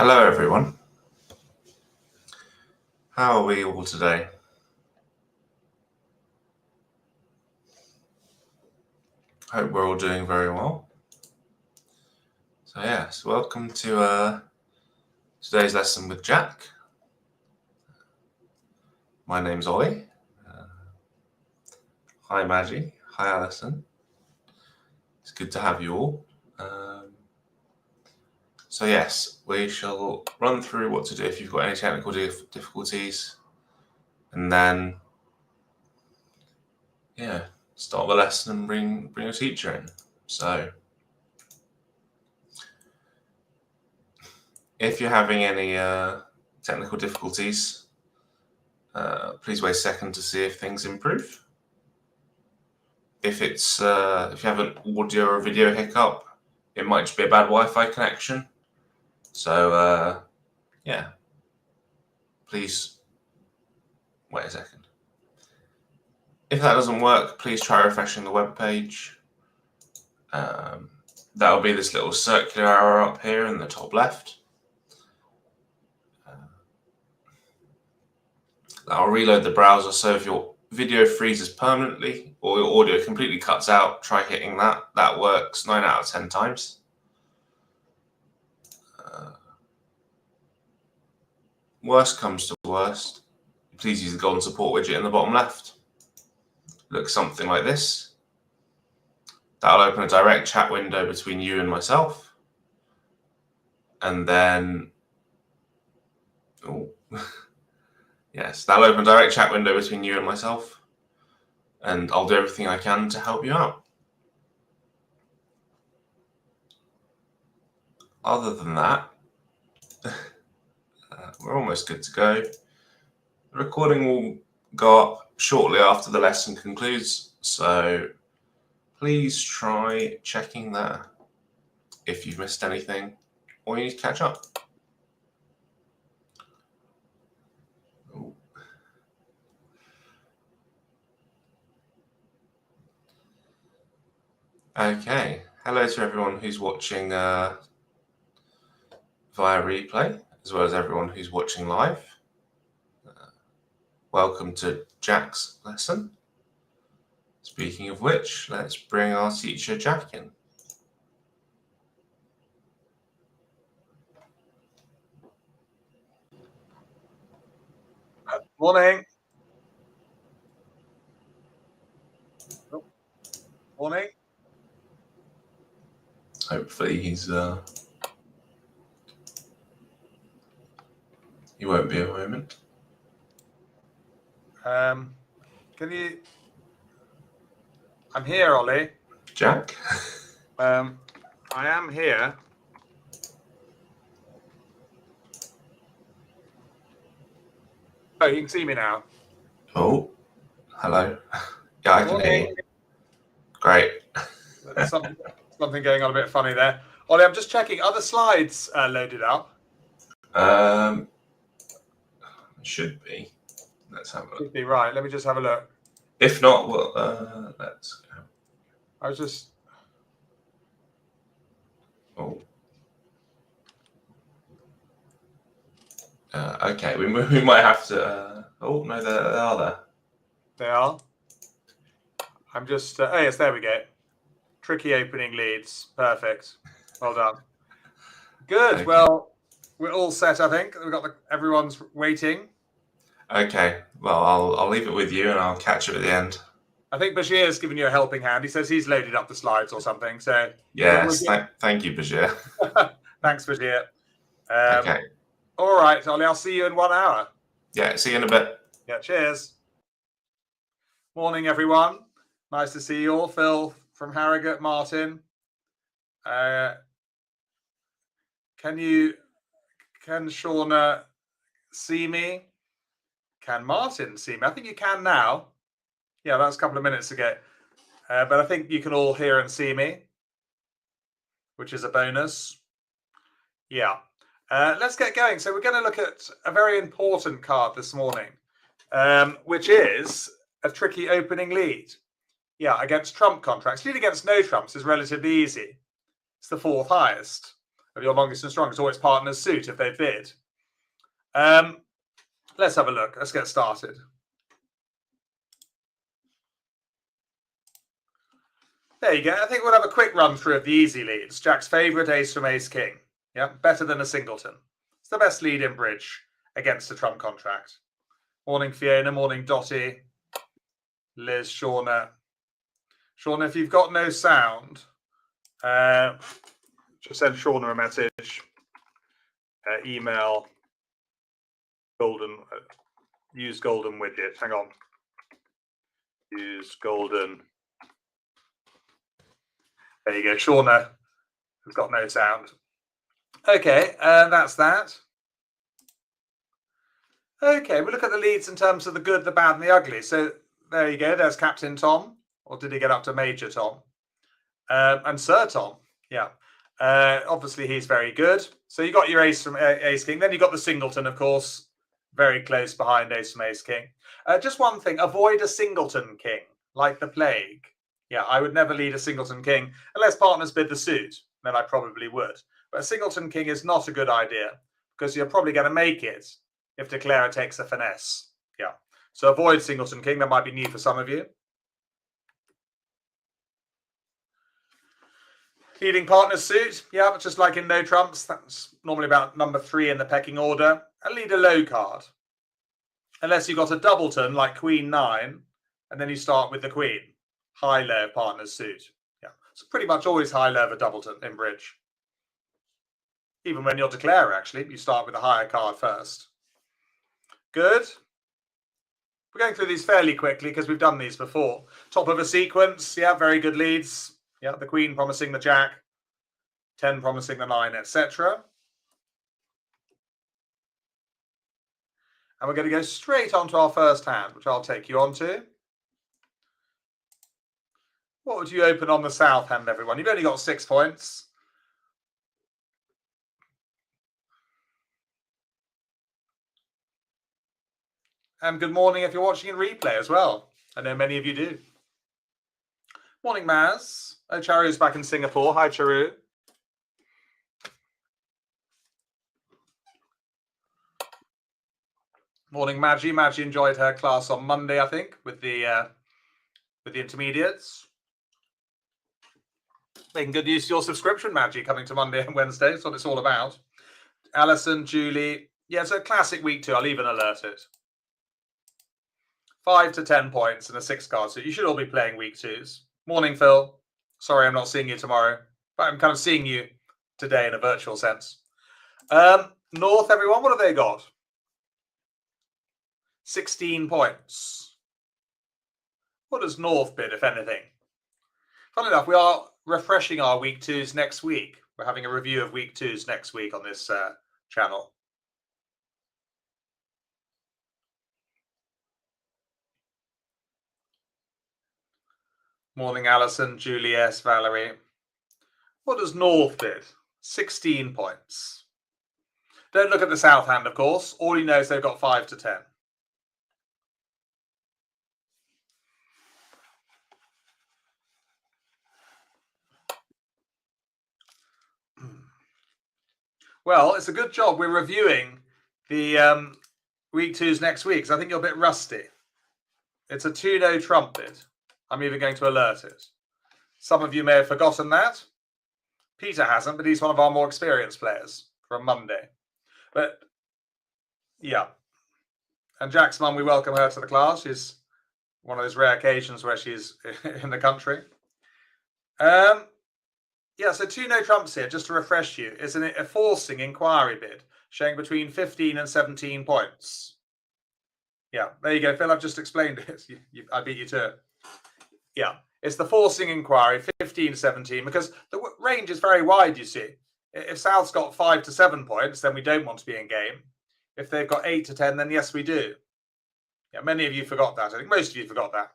Hello everyone. How are we all today? Hope we're all doing very well. So yes, welcome to today's lesson with Jack. My name's Ollie. Hi Maggie. Hi Alison. It's good to have you all. So yes, we shall run through what to do if you've got any technical difficulties, and then start the lesson and bring a teacher in. So if you're having any technical difficulties, please wait a second to see if things improve. If it's if you have an audio or video hiccup, it might just be a bad Wi-Fi connection. So please wait a second. If that doesn't work, please try refreshing the web page. That'll be this little circular arrow up here in the top left. That'll reload the browser, so if your video freezes permanently or your audio completely cuts out, try hitting that. That works 9 out of 10 times. Worst comes to worst, please use the golden support widget in the bottom left. Looks something like this. That'll open a direct chat window between you and myself. And then, yes, that'll open a direct chat window between you and myself. And I'll do everything I can to help you out. Other than that, we're almost good to go. The recording will go up shortly after the lesson concludes, so please try checking that if you've missed anything or you need to catch up. Okay, hello to everyone who's watching via replay, as well as everyone who's watching live. Welcome to Jack's lesson. Speaking of which, let's bring our teacher Jack in. Morning. Morning. Hopefully he won't be a moment. Can you? I'm here, Ollie. Jack? I am here. Oh, you can see me now. Oh, hello. Yeah, I can hear you. Great. Something going on a bit funny there. Ollie, I'm just checking. Are the slides loaded up? Should be. Let's have a look. Should be, right. Let me just have a look. If not, well, let's go. I was just. Oh. Okay, we might have to. Oh no, they are there. They are. I'm just. Oh yes, there we go. Tricky opening leads. Perfect. Well done. Good. Okay. Well, we're all set. I think we've got everyone's waiting. Okay. Well, I'll leave it with you, and I'll catch you at the end. I think Bashir's given you a helping hand. He says he's loaded up the slides or something. So yes, thank you, Bashir. Thanks, Bashir. Okay. All right, Ollie. I'll see you in 1 hour. Yeah. See you in a bit. Yeah. Cheers. Morning, everyone. Nice to see you all. Phil from Harrogate, Martin. Can Shauna see me? Can Martin see me? I think you can now. Yeah, that was a couple of minutes ago. But I think you can all hear and see me, which is a bonus. Yeah. Let's get going. So we're going to look at a very important card this morning, which is a tricky opening lead. Yeah, against trump contracts. Lead against no trumps is relatively easy. It's the fourth highest. of your longest and strongest, or its partner's suit if they bid. Let's have a look. Let's get started. There you go. I think we'll have a quick run through of the easy leads. Jack's favourite ace from ace king. Yeah, better than a singleton. It's the best lead in bridge against the trump contract. Morning Fiona, morning Dottie, Liz, Shauna. Shauna, if you've got no sound, just send Shauna a message. Email golden. Use golden widget. Hang on. Use golden. There you go. Shauna has got no sound. Okay, that's that. Okay, we'll look at the leads in terms of the good, the bad, and the ugly. So there you go. There's Captain Tom, or did he get up to Major Tom? And Sir Tom. Yeah. Obviously, he's very good. So you got your ace from ace king. Then you got the singleton, of course, very close behind ace from ace king. Just one thing: avoid a singleton king, like the plague. Yeah, I would never lead a singleton king unless partners bid the suit. Then I probably would. But a singleton king is not a good idea because you're probably going to make it if declarer takes a finesse. Yeah. So avoid singleton king. That might be new for some of you. Leading partner's suit. Yeah, but just like in no trumps, that's normally about number 3 in the pecking order. And lead a low card. Unless you've got a doubleton like Queen 9, and then you start with the Queen. High-low partner's suit. Yeah, so pretty much always high-low of a doubleton in bridge. Even when you're declarer, actually, you start with a higher card first. Good. We're going through these fairly quickly because we've done these before. Top of a sequence. Yeah, very good leads. Yeah, the Queen promising the Jack. 10 promising the 9, etc. And we're going to go straight on to our first hand, which I'll take you on to. What would you open on the south hand, everyone? You've only got 6 points. And good morning if you're watching in replay as well. I know many of you do. Morning, Maz. Oh, Charu's back in Singapore. Hi, Charu. Morning, Maggie. Maggie enjoyed her class on Monday, I think, with the intermediates. Making good use of your subscription, Maggie, coming to Monday and Wednesday. That's what it's all about. Alison, Julie. Yeah, it's a classic week 2. I'll even alert it. 5 to 10 points and a 6 card. So you should all be playing week 2s. Morning, Phil. Sorry, I'm not seeing you tomorrow, but I'm kind of seeing you today in a virtual sense. North, everyone, what have they got? 16 points. What does North bid, if anything? Funnily enough, we are refreshing our week 2s next week. We're having a review of week 2s next week on this channel. Morning, Alison, Julie S, Valerie. What does North bid? 16 points. Don't look at the south hand, of course. All you know is they've got 5 to 10. Well, it's a good job we're reviewing the week 2s next week, because I think you're a bit rusty. It's a 2-no trump bid. I'm even going to alert it. Some of you may have forgotten that. Peter hasn't, but he's one of our more experienced players from Monday. But, yeah. And Jack's mum, we welcome her to the class. She's one of those rare occasions where she's in the country. Yeah, so 2-no trumps here, just to refresh you, is a forcing inquiry bid, showing between 15 and 17 points. Yeah, there you go, Phil. I've just explained it. I beat you to it. Yeah, it's the forcing inquiry, 15 to 17, because the range is very wide, you see. If South's got 5 to 7 points, then we don't want to be in game. If they've got 8 to 10, then yes, we do. Yeah, many of you forgot that. I think most of you forgot that.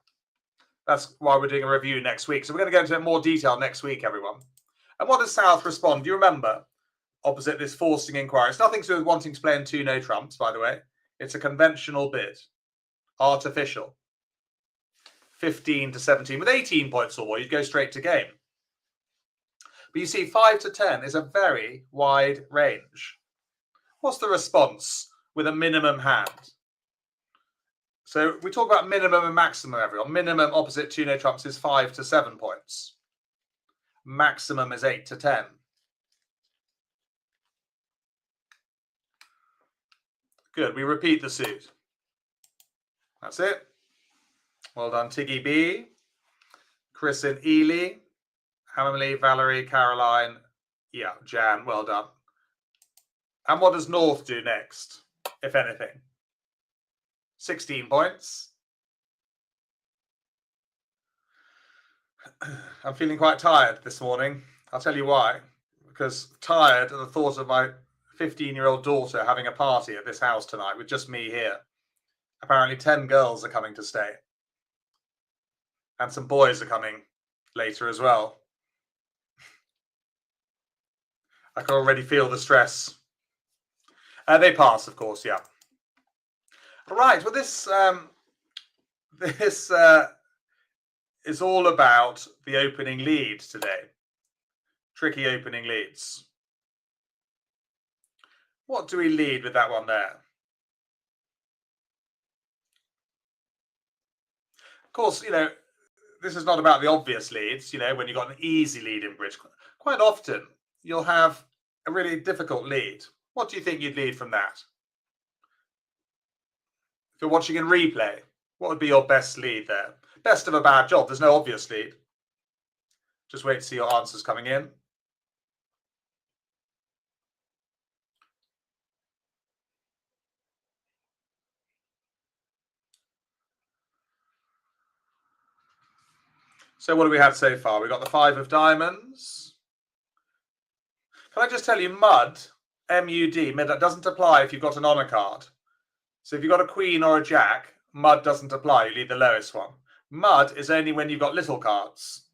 That's why we're doing a review next week. So we're going to go into more detail next week, everyone. And what does South respond? Do you remember? Opposite this forcing inquiry. It's nothing to do with wanting to play in 2-no trumps, by the way. It's a conventional bid. Artificial. 15 to 17. With 18 points or more, you'd go straight to game. But you see, 5 to 10 is a very wide range. What's the response with a minimum hand? So we talk about minimum and maximum, everyone. Minimum opposite two no trumps is 5 to 7 points. Maximum is 8 to 10. Good, we repeat the suit. That's it. Well done, Tiggy B, Chris and Ely, Emily, Valerie, Caroline, yeah, Jan, well done. And what does North do next, if anything? 16 points. I'm feeling quite tired this morning. I'll tell you why. Because tired at the thought of my 15-year-old daughter having a party at this house tonight with just me here. Apparently 10 girls are coming to stay. And some boys are coming later as well. I can already feel the stress. They pass, of course, yeah. Right, well, this is all about the opening lead today. Tricky opening leads. What do we lead with that one there? Of course, you know, this is not about the obvious leads, you know, when you've got an easy lead in bridge. Quite often, you'll have a really difficult lead. What do you think you'd lead from that? If you're watching in replay, what would be your best lead there? Best of a bad job. There's no obvious lead. Just wait to see your answers coming in. So what have we had so far? We've got the 5 of diamonds. Can I just tell you, mud, M-U-D, that doesn't apply if you've got an honour card. So if you've got a queen or a jack, mud doesn't apply. You lead the lowest one. Mud is only when you've got little cards.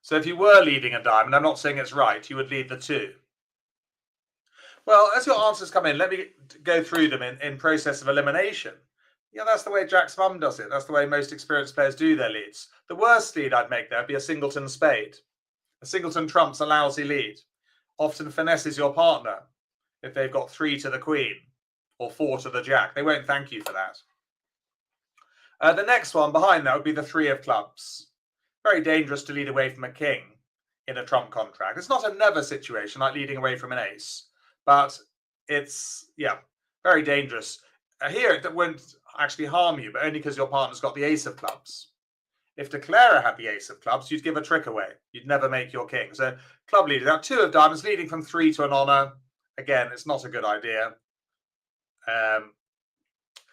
So if you were leading a diamond, I'm not saying it's right, you would lead the 2. Well, as your answers come in, let me go through them in process of elimination. Yeah, that's the way Jack's mum does it. That's the way most experienced players do their leads. The worst lead I'd make there would be a singleton spade. A singleton trump's a lousy lead. Often finesses your partner if they've got 3 to the queen or 4 to the jack. They won't thank you for that. The next one behind that would be the 3 of clubs. Very dangerous to lead away from a king in a trump contract. It's not a never situation like leading away from an ace. But it's, yeah, very dangerous. Here, it won't actually harm you, but only because your partner's got the ace of clubs. If De Clara had the ace of clubs, you'd give a trick away. You'd never make your king. So club leader, now 2 of diamonds leading from 3 to an honour. Again, it's not a good idea.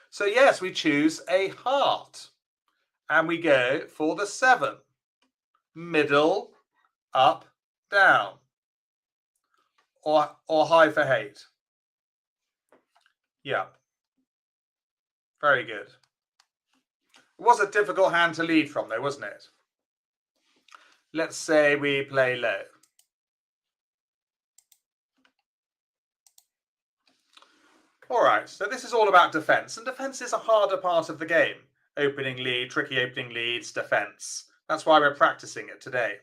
So yes, we choose a heart. And we go for the 7. Middle, up, down. Or high for hate. Yeah. Very good. It was a difficult hand to lead from, though, wasn't it? Let's say we play low. All right, so this is all about defense, and defense is a harder part of the game. Opening lead, tricky opening leads, defense. That's why we're practicing it today.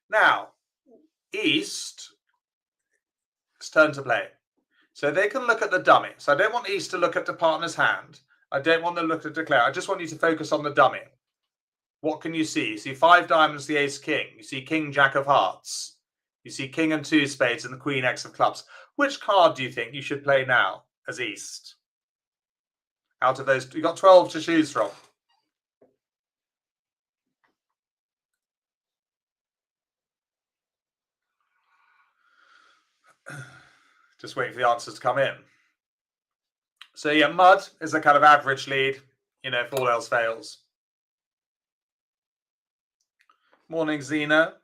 Now, East, it's turn to play. So they can look at the dummy. So I don't want East to look at the partner's hand. I don't want them to look at declare. I just want you to focus on the dummy. What can you see? You see 5 diamonds, the ace king. You see king jack of hearts. You see king and 2 spades and the queen x of clubs. Which card do you think you should play now as East? Out of those, you've got 12 to choose from. Just waiting for the answers to come in. So yeah, mud is a kind of average lead, you know, if all else fails. Morning, Zena.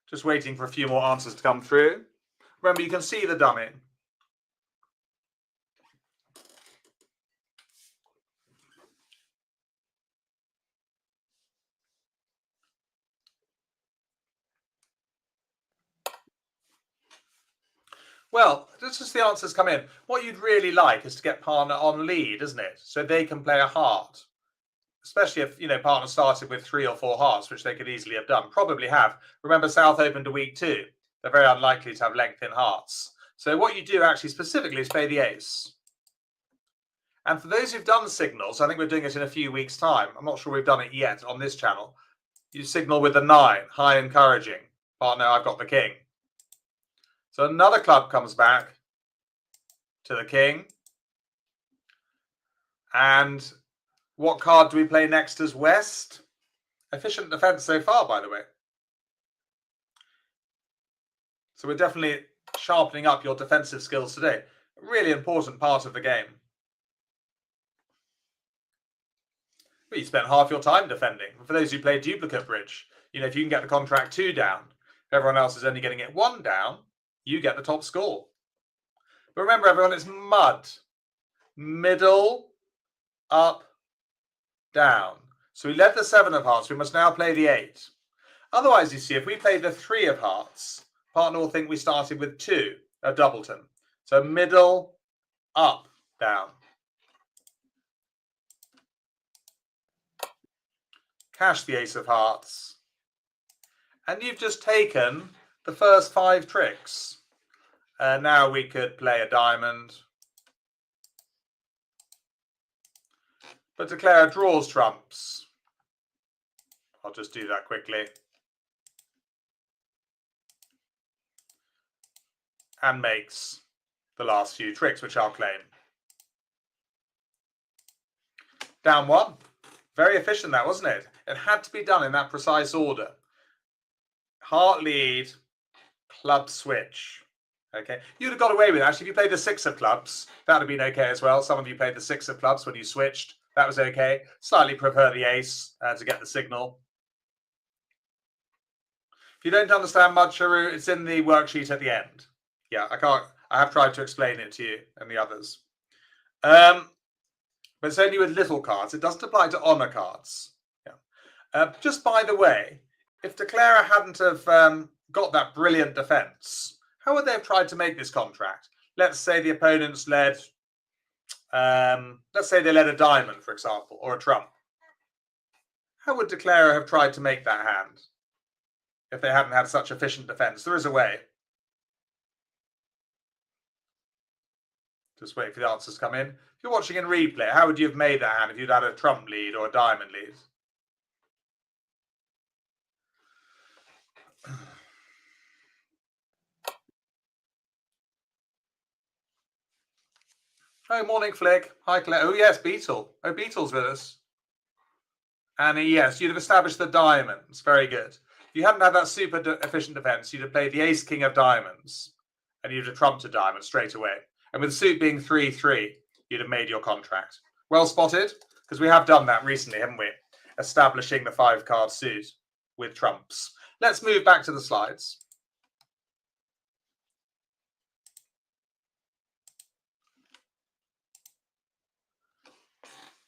Just waiting for a few more answers to come through. Remember, you can see the dummy. Well, just as the answers come in, what you'd really like is to get partner on lead, isn't it? So they can play a heart, especially if, partner started with 3 or 4 hearts, which they could easily have done. Probably have. Remember, South opened to week 2. They're very unlikely to have length in hearts. So what you do actually specifically is play the ace. And for those who've done signals, I think we're doing it in a few weeks' time. I'm not sure we've done it yet on this channel. You signal with the 9, high encouraging. Partner, I've got the king. So another club comes back to the king. And what card do we play next as West? Efficient defense so far, by the way. So we're definitely sharpening up your defensive skills today. A really important part of the game. Well, you spent half your time defending. For those who play duplicate bridge, if you can get the contract 2 down, if everyone else is only getting it 1 down, you get the top score. But remember, everyone, it's mud. Middle, up, down. So we led the 7 of hearts. We must now play the 8. Otherwise, you see, if we play the 3 of hearts, partner will think we started with 2, a doubleton. So middle, up, down. Cash the ace of hearts. And you've just taken the first 5 tricks. Now we could play a diamond. But declare draws trumps. I'll just do that quickly. And makes the last few tricks, which I'll claim. Down 1. Very efficient that, wasn't it? It had to be done in that precise order. Heart lead, club switch. Okay, you'd have got away with it. Actually, if you played the 6 of clubs, that would have been okay as well. Some of you played the 6 of clubs when you switched. That was okay. Slightly prefer the ace to get the signal. If you don't understand mud, Charu, it's in the worksheet at the end. Yeah, I have tried to explain it to you and the others. But it's only with little cards. It doesn't apply to honor cards. Yeah. Just by the way, if Declarer hadn't have got that brilliant defense, how would they have tried to make this contract? Let's say the opponents led, let's say they led a diamond, for example, or a trump. How would Declarer have tried to make that hand if they hadn't had such efficient defense? There is a way. Just wait for the answers to come in. If you're watching in replay, how would you have made that hand if you'd had a trump lead or a diamond lead? Oh, morning, Flick. Hi, Claire. Oh, yes, Beetle. Oh, Beetle's with us. And yes, you'd have established the diamonds. Very good. If you hadn't had that super efficient defense, you'd have played the ace, king of diamonds. And you'd have trumped a diamond straight away. And with the suit being 3-3, you'd have made your contract. Well spotted, because we have done that recently, haven't we? Establishing the 5-card suit with trumps. Let's move back to the slides.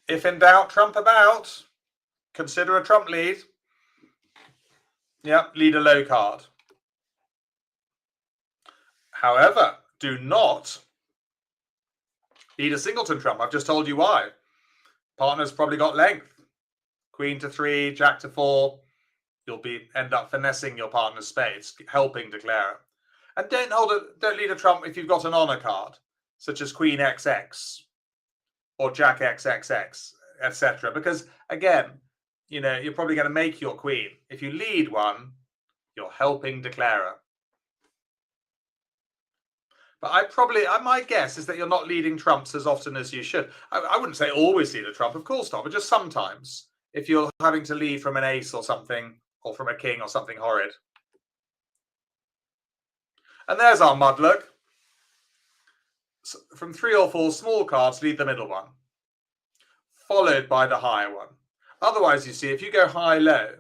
If in doubt, trump about. Consider a trump lead. Yep, lead a low card. However, do not lead a singleton trump. I've just told you why. Partner's probably got length. Queen to 3, jack to 4. You'll end up finessing your partner's spades, helping Declarer. And don't lead a trump if you've got an honor card, such as Queen XX or Jack XXX, etc. Because again, you're probably going to make your queen. If you lead one, you're helping Declarer. But my guess is that you're not leading trumps as often as you should. I wouldn't say always lead a trump, of course not, but just sometimes. If you're having to lead from an ace or something, or from a king or something horrid. And there's our mud look. So from 3 or 4 small cards, lead the middle one, followed by the higher one. Otherwise, you see, if you go high-low,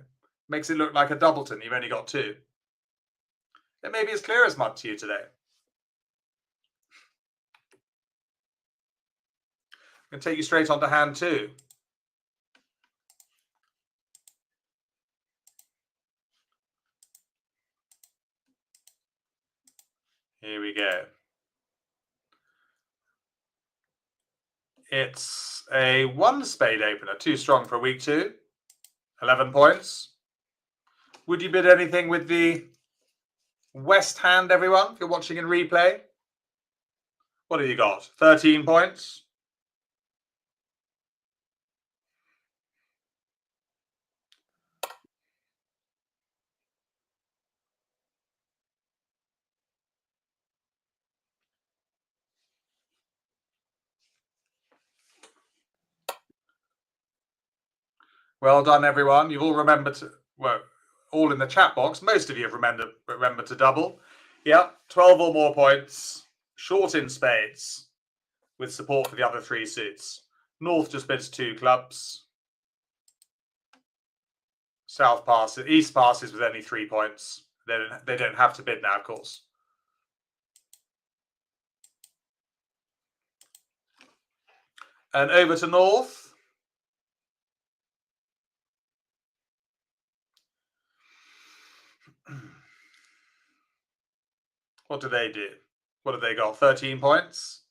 makes it look like a doubleton. You've only got 2. It may be as clear as mud to you today. I'm going to take you straight on to hand 2. Here we go. It's a 1 spade opener, too strong for week 2. 11 points. Would you bid anything with the West hand, everyone, if you're watching in replay? What have you got? 13 points. Well done, everyone. You've all remembered to, well, all in the chat box. Most of you have remembered to double. Yeah, 12 or more points. Short in spades with support for the other 3 suits. North just bids 2 clubs. South passes, East passes with only 3 points. They don't have to bid now, of course. And over to North. What do they do? What have they got? 13 points?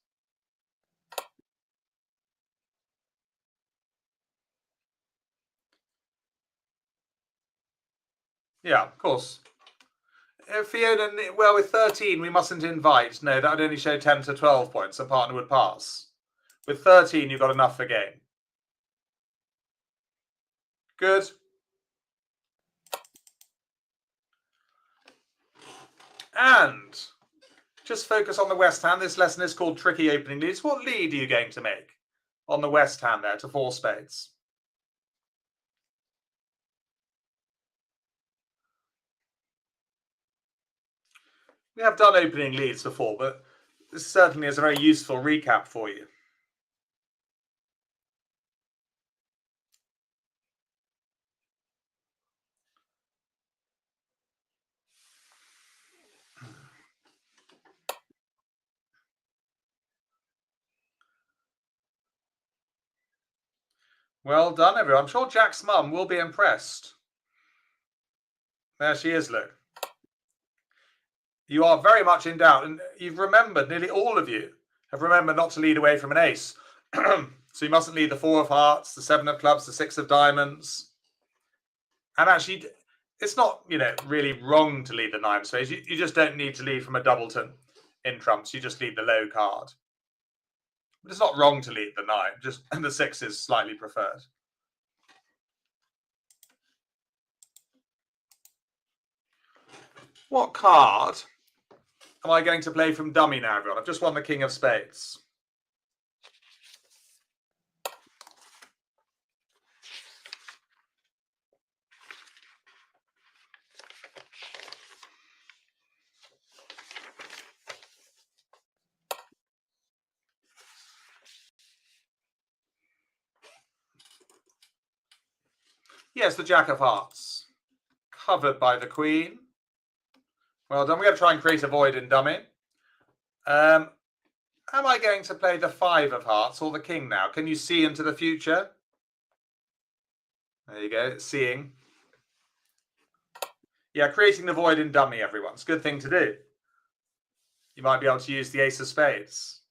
Yeah, of course. Fiona, well, with 13, we mustn't invite. No, that would only show 10 to 12 points. A partner would pass. With 13, you've got enough for game. Good. And just focus on the West hand. This lesson is called Tricky Opening Leads. What lead are you going to make on the West hand there to 4 spades? We have done opening leads before, but this certainly is a very useful recap for you. Well done, everyone. I'm sure Jack's mum will be impressed. There she is, look. You are very much in doubt, and you've remembered, nearly all of you have remembered not to lead away from an ace. So you mustn't lead the 4 of hearts, the 7 of clubs, the 6 of diamonds. And actually, it's not, really wrong to lead the 9 of spades. You just don't need to lead from a doubleton in trumps. You just lead the low card. But it's not wrong to lead the 9, and the 6 is slightly preferred. What card am I going to play from dummy now, everyone? I've just won the King of Spades. Yes, the Jack of Hearts. Covered by the Queen. Well done. We're going to try and create a void in dummy. Am I going to play the 5 of hearts or the King now? Can you see into the future? There you go, seeing. Yeah, creating the void in dummy, everyone. It's a good thing to do. You might be able to use the Ace of Spades.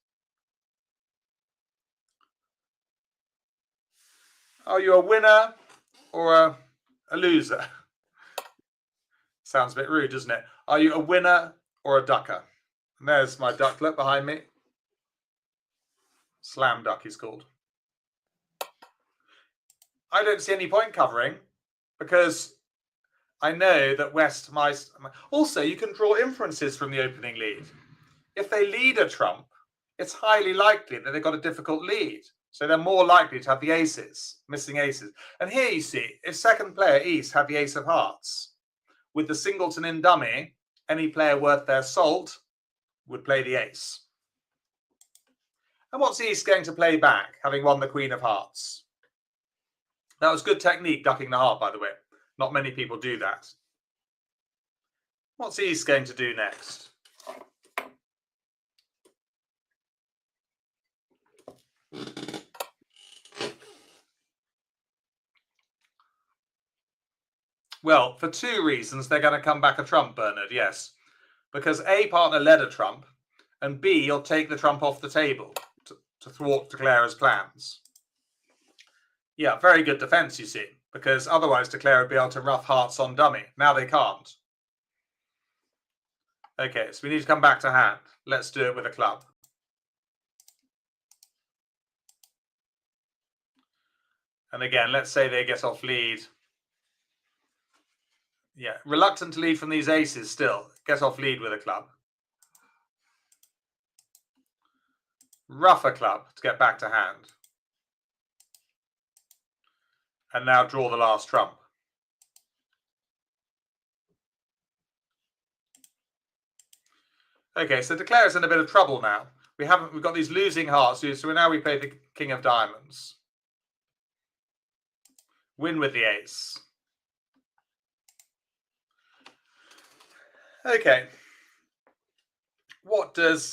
Are you a winner or a loser? Sounds a bit rude, doesn't it? Are you a winner or a ducker? And there's my ducklet behind me. Slam duck he's called. I don't see any point covering because I know that West might... Also, you can draw inferences from the opening lead. If they lead a trump, it's highly likely that they've got a difficult lead. So they're more likely to have the aces, missing aces. And here you see, if second player East had the Ace of Hearts, with the singleton in dummy, any player worth their salt would play the ace. And what's East going to play back, having won the Queen of Hearts? That was good technique, ducking the heart, by the way. Not many people do that. What's East going to do next? Well, for 2 reasons, they're going to come back a trump, Bernard, yes. Because A, partner led a trump, and B, you'll take the trump off the table. to thwart Declarer's plans. Yeah, very good defense, you see, because otherwise Declarer would be able to rough hearts on dummy. Now they can't. Okay, so we need to come back to hand. Let's do it with a club. And again, let's say they get off lead. Yeah, reluctant to lead from these aces still. Get off lead with a club. Rougher club to get back to hand. And now draw the last trump. Okay, so Declarer's in a bit of trouble now. We've got these losing hearts, so now we play the king of diamonds. Win with the ace. Okay. What does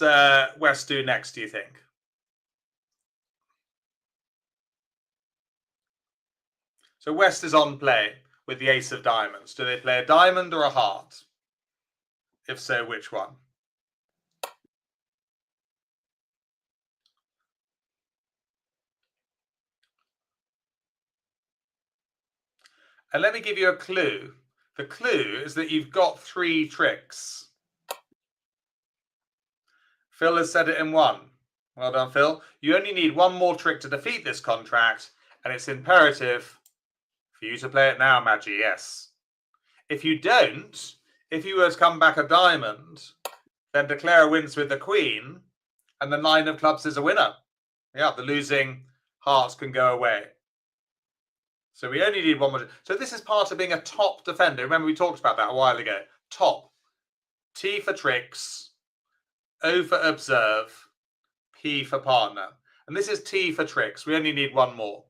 West do next, do you think? So West is on play with the ace of diamonds. Do they play a diamond or a heart? If so, which one? And let me give you a clue. The clue is that you've got 3 tricks. Phil has said it in one. Well done, Phil. You only need one more trick to defeat this contract, and it's imperative for you to play it now, Maggie, yes. If you don't, if you were to come back a diamond, then Declarer wins with the queen, and the 9 of clubs is a winner. Yeah, the losing hearts can go away. So we only need one more. So this is part of being a top defender. Remember we talked about that a while ago. Top. T for tricks. O for observe. P for partner. And this is T for tricks. We only need one more.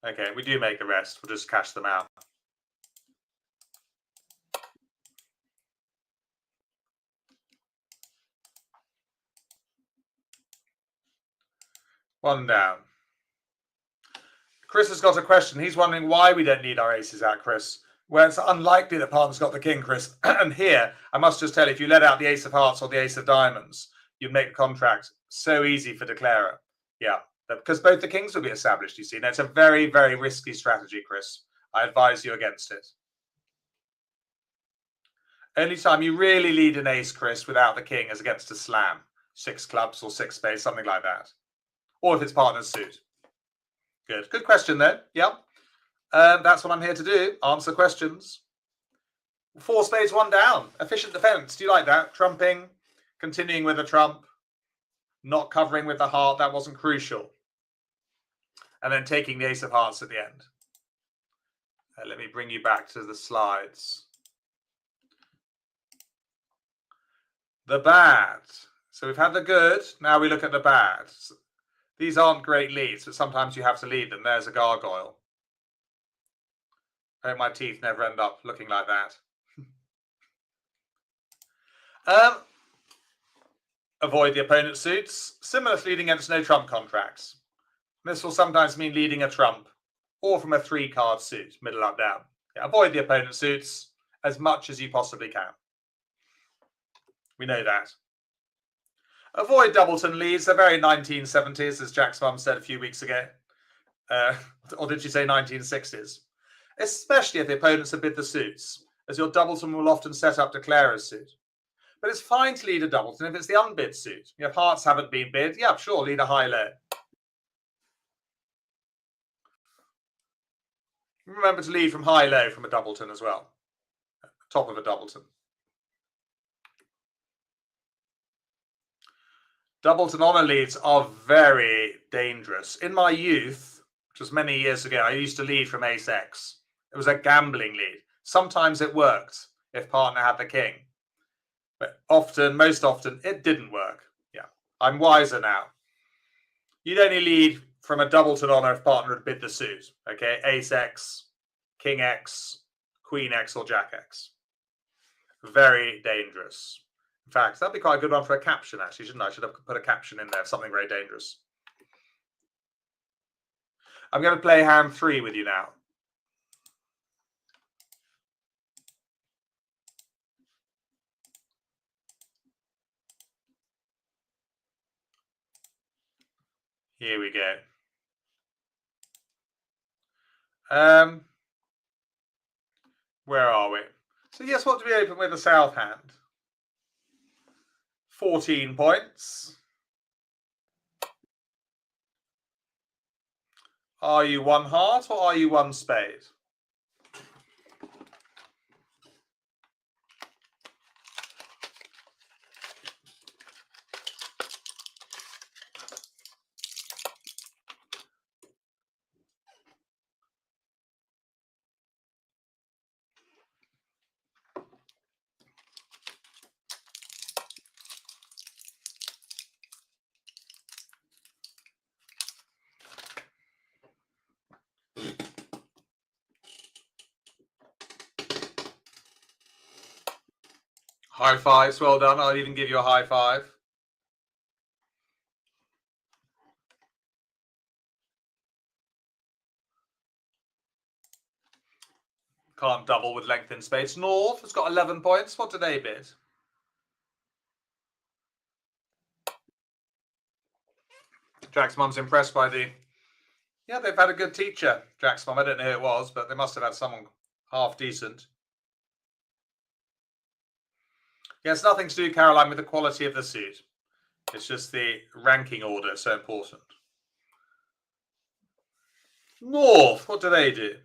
Okay, we do make the rest. We'll just cash them out. One down. Chris has got a question. He's wondering why we don't need our aces out, Chris. Well, it's unlikely that partner's got the king, Chris. And here, I must just tell you, if you let out the ace of hearts or the ace of diamonds, you'd make the contract so easy for Declarer. Yeah, because both the kings will be established, you see. Now, it's a very, very risky strategy, Chris. I advise you against it. Only time you really lead an ace, Chris, without the king is against a slam. 6 clubs or 6 spades, something like that. Or if it's partner's suit. Good. Good question, then. Yep. That's what I'm here to do. Answer questions. 4 spades, 1 down. Efficient defense. Do you like that? Trumping, continuing with a trump, not covering with the heart. That wasn't crucial. And then taking the ace of hearts at the end. Let me bring you back to the slides. The bad. So we've had the good. Now we look at the bad. These aren't great leads, but sometimes you have to lead them. There's a gargoyle. I hope my teeth never end up looking like that. Avoid the opponent's suits. Similar to leading against no trump contracts. This will sometimes mean leading a trump or from a 3-card suit, middle up, down. Yeah, avoid the opponent's suits as much as you possibly can. We know that. Avoid doubleton leads. They're very 1970s, as Jack's mum said a few weeks ago. Or did she say 1960s? Especially if the opponents have bid the suits, as your doubleton will often set up Declarer's suit. But it's fine to lead a doubleton if it's the unbid suit. If hearts haven't been bid, yeah, sure, lead a high-low. Remember to lead from high-low from a doubleton as well. Top of a doubleton. Doubleton honor leads are very dangerous. In my youth, which was many years ago, I used to lead from ace-x. It was a gambling lead. Sometimes it worked if partner had the king. But often, most often, it didn't work. Yeah, I'm wiser now. You'd only lead from a doubleton honor if partner had bid the suit. Okay, ace-x, king-x, queen-x, or jack-x. Very dangerous. In fact, that'd be quite a good one for a caption, actually, shouldn't I? I should have put a caption in there, something very dangerous. I'm going to play hand 3 with you now. Here we go. Where are we? So yes, what do we open with the south hand? 14 points. Are you one heart or are you one spade? High fives, well done. I'll even give you a high five. Can't double with length in spades. North has got 11 points. What do they bid? Jack's mum's impressed by the... Yeah, they've had a good teacher, Jack's mum. I don't know who it was, but they must have had someone half decent. Yeah, it's nothing to do, Caroline, with the quality of the suit. It's just the ranking order so important. North, what do they do?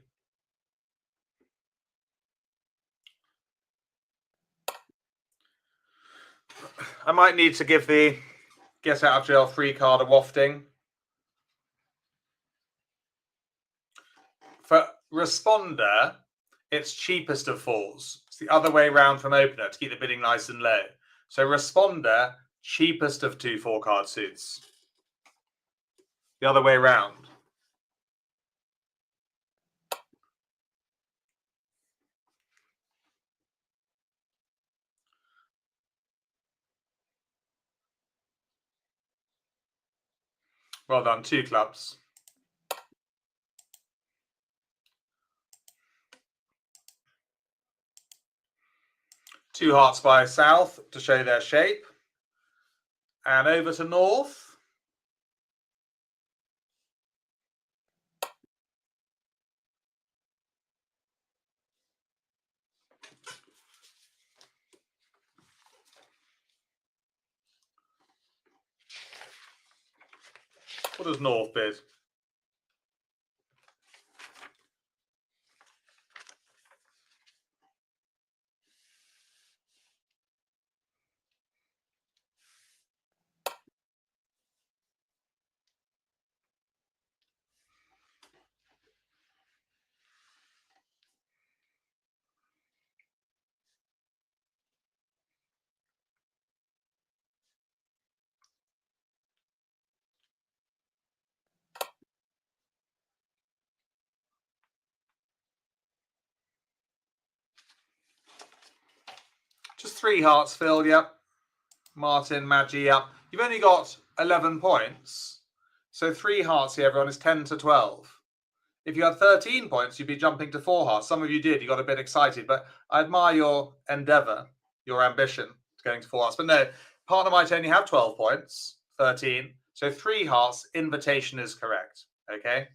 I might need to give the get out of jail free card a wafting. For responder, it's cheapest of falls. It's the other way around from opener to keep the bidding nice and low. So responder, cheapest of 2 4-card suits. The other way around. Well done, 2 clubs. Two hearts by south to show their shape. And over to north. What does north bid? Just 3 hearts, Phil, yep. Martin, Maggie, yep. You've only got 11 points. So 3 hearts here, everyone, is 10 to 12. If you had 13 points, you'd be jumping to 4 hearts. Some of you did. You got a bit excited. But I admire your endeavour, your ambition to going to 4 hearts. But no, partner might only have 12 points, 13. So 3 hearts, invitation is correct. Okay?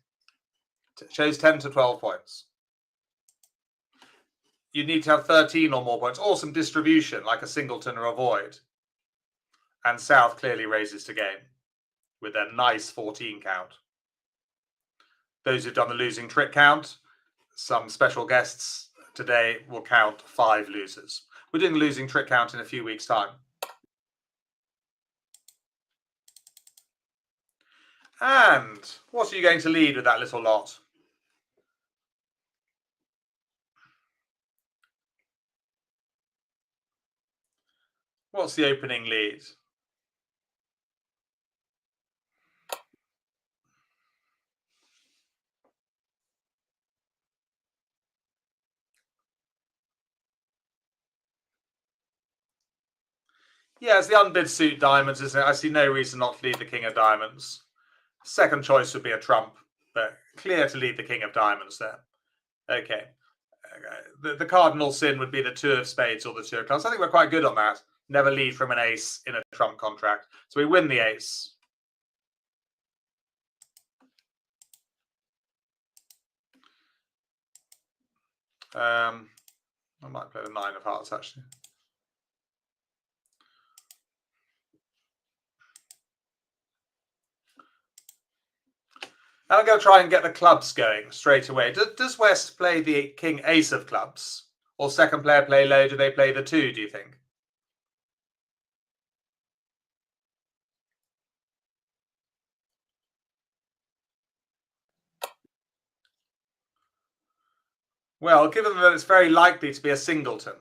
It shows 10 to 12 points. You need to have 13 or more points, or some distribution, like a singleton or a void. And South clearly raises to game with their nice 14 count. Those who've done the losing trick count, some special guests today will count 5 losers. We're doing the losing trick count in a few weeks' time. And what are you going to lead with that little lot? What's the opening lead? Yeah, it's the unbid suit diamonds, isn't it? I see no reason not to lead the king of diamonds. Second choice would be a trump, but clear to lead the king of diamonds there. Okay. The cardinal sin would be the 2 of spades or the 2 of clubs. I think we're quite good on that. Never lead from an ace in a trump contract. So we win the ace. I might play the 9 of hearts, actually. And I'm going to try and get the clubs going straight away. Does West play the king ace of clubs? Or second player play low? Do they play the 2, do you think? Well, given that it's very likely to be a singleton,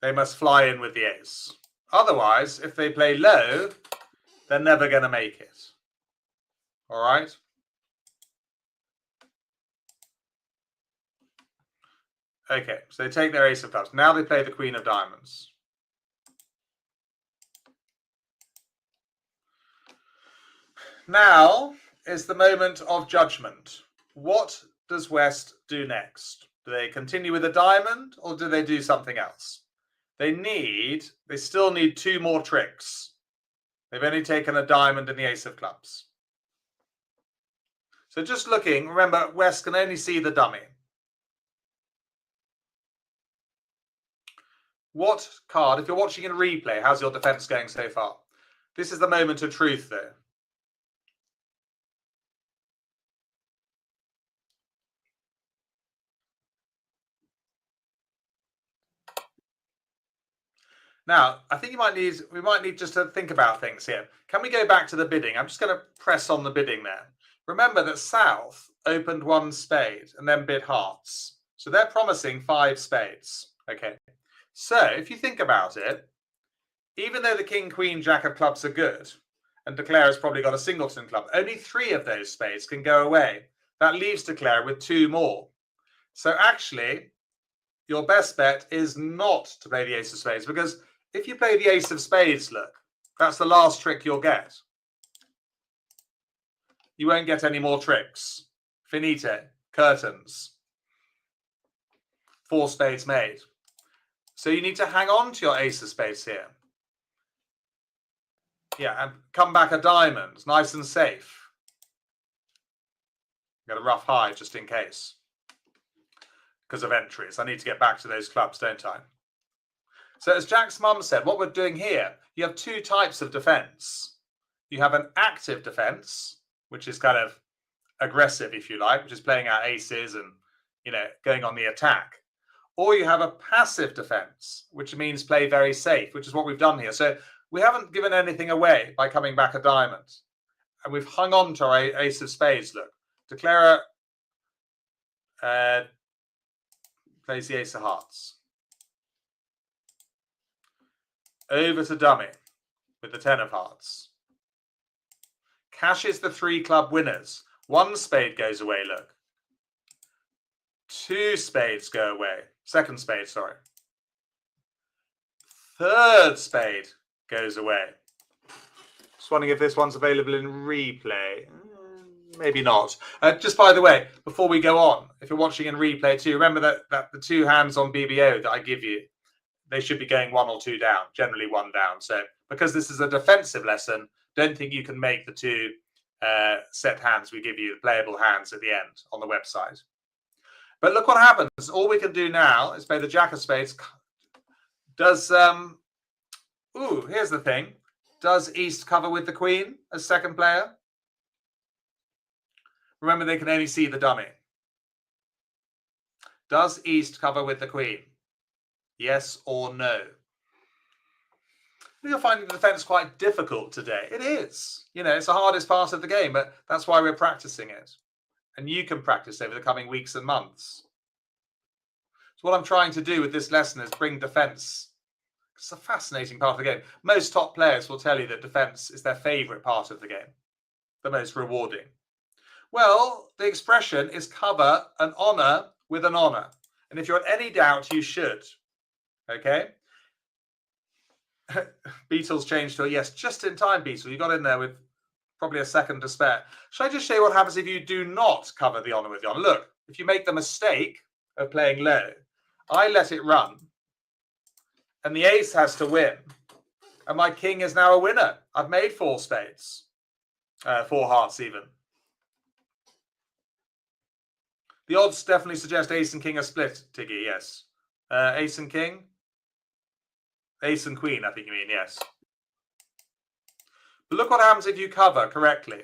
they must fly in with the ace. Otherwise, if they play low, they're never going to make it. All right? Okay, so they take their ace of clubs. Now they play the queen of diamonds. Now is the moment of judgment. What does West do next? Do they continue with a diamond or do they do something else? They still need 2 more tricks. They've only taken a diamond and the ace of clubs. So just looking, remember, West can only see the dummy. What card, if you're watching in replay, how's your defense going so far? This is the moment of truth, though. Now, I think we might need just to think about things here. Can we go back to the bidding? I'm just going to press on the bidding there. Remember that South opened 1 spade and then bid hearts. So they're promising 5 spades. Okay. So if you think about it, even though the king, queen, jack of clubs are good, and Declare has probably got a singleton club, only 3 of those spades can go away. That leaves Declare with 2 more. So actually, your best bet is not to play the ace of spades, because if you play the ace of spades, look, that's the last trick you'll get. You won't get any more tricks. Finito. Curtains. 4 spades made. So you need to hang on to your ace of spades here. Yeah, and come back a diamond. Nice and safe. Get a rough high just in case. Because of entries. I need to get back to those clubs, don't I? So as Jack's mum said, what we're doing here, you have 2 types of defense. You have an active defense, which is kind of aggressive, if you like, which is playing out aces and, going on the attack. Or you have a passive defense, which means play very safe, which is what we've done here. So we haven't given anything away by coming back a diamond. And we've hung on to our ace of spades, look. Declare plays the ace of hearts. Over to dummy with the 10 of hearts. Cashes the 3 club winners. 1 spade goes away, look. 2 spades go away. 2nd spade, sorry. 3rd spade goes away. Just wondering if this one's available in replay. Maybe not. Just by the way, before we go on, if you're watching in replay too, remember that the 2 hands on BBO that I give you, they should be going 1 or 2 down, generally 1 down. So because this is a defensive lesson, don't think you can make the 2 set hands we give you, the playable hands at the end on the website. But look what happens. All we can do now is play the jack of spades. Does, here's the thing. Does East cover with the queen as second player? Remember, they can only see the dummy. Does East cover with the queen? Yes or no? You're finding the defense quite difficult today. It is. It's the hardest part of the game, but that's why we're practicing it. And you can practice over the coming weeks and months. So what I'm trying to do with this lesson is bring defense. It's a fascinating part of the game. Most top players will tell you that defense is their favorite part of the game, the most rewarding. Well, the expression is cover an honor with an honor. And if you're in any doubt, you should. Okay? Beatles changed to a yes, just in time, Beetle. You got in there with probably a second to spare. Shall I just show you what happens if you do not cover the honor with the honor? Look, if you make the mistake of playing low, I let it run, and the ace has to win, and my king is now a winner. I've made 4 spades, 4 hearts even. The odds definitely suggest ace and king are split, Tiggy, yes. Ace and king? Ace and queen, I think you mean, yes. But look what happens if you cover correctly.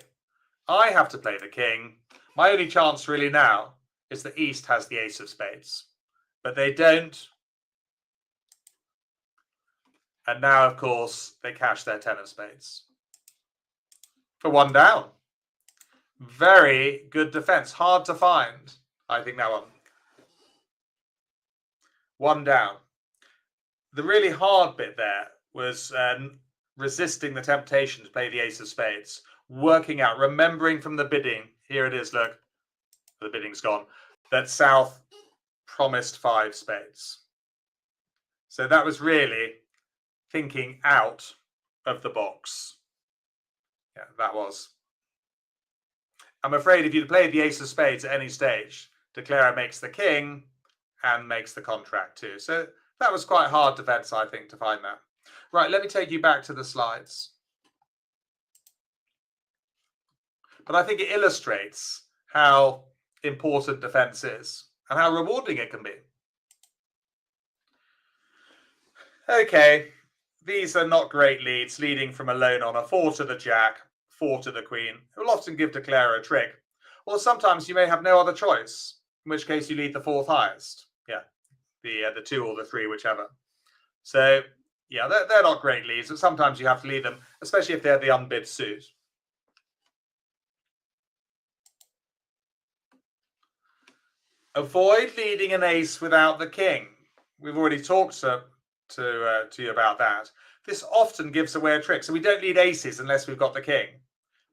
I have to play the king. My only chance really now is that East has the ace of spades. But they don't. And now, of course, they cash their 10 of spades. For one down. Very good defense. Hard to find, I think, that one. One down. The really hard bit there was resisting the temptation to play the ace of spades. Working out, remembering from the bidding. Here it is, look. The bidding's gone. That South promised 5 spades. So that was really thinking out of the box. Yeah, that was. I'm afraid if you'd played the ace of spades at any stage, de Cleyre makes the king and makes the contract too. So that was quite hard defense, I think, to find that. Right, let me take you back to the slides. But I think it illustrates how important defense is and how rewarding it can be. Okay, these are not great leads, leading from alone on a 4 to the jack, 4 to the queen. It will often give de Cleyre a trick. Or sometimes you may have no other choice, in which case you lead the 4th highest. Yeah, the 2 or the 3, whichever. So, yeah, they're not great leads, but sometimes you have to lead them, especially if they're the unbid suit. Avoid leading an ace without the king. We've already talked to you about that. This often gives away a trick. So we don't lead aces unless we've got the king.